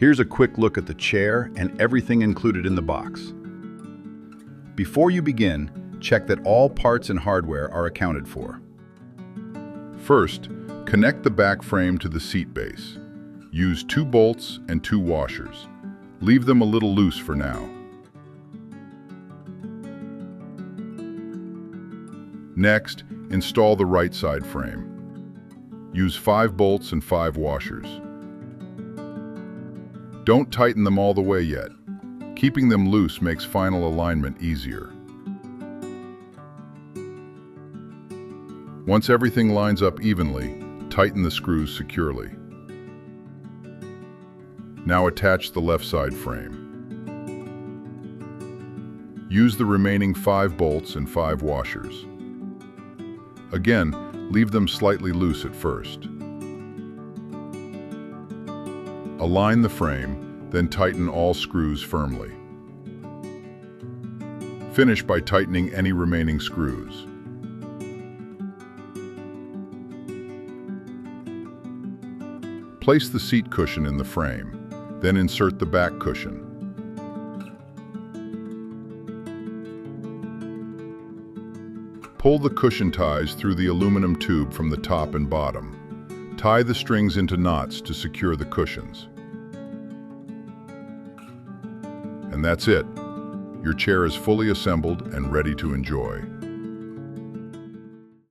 Here's a quick look at the chair and everything included in the box. Before you begin, check that all parts and hardware are accounted for. First, connect the back frame to the seat base. Use 2 bolts and 2 washers. Leave them a little loose for now. Next, install the right side frame. Use 5 bolts and 5 washers. Don't tighten them all the way yet. Keeping them loose makes final alignment easier. Once everything lines up evenly, tighten the screws securely. Now attach the left side frame. Use the remaining 5 bolts and 5 washers. Again, leave them slightly loose at first. Align the frame, then tighten all screws firmly. Finish by tightening any remaining screws. Place the seat cushion in the frame, then insert the back cushion. Pull the cushion ties through the aluminum tube from the top and bottom. Tie the strings into knots to secure the cushions. And that's it. Your chair is fully assembled and ready to enjoy.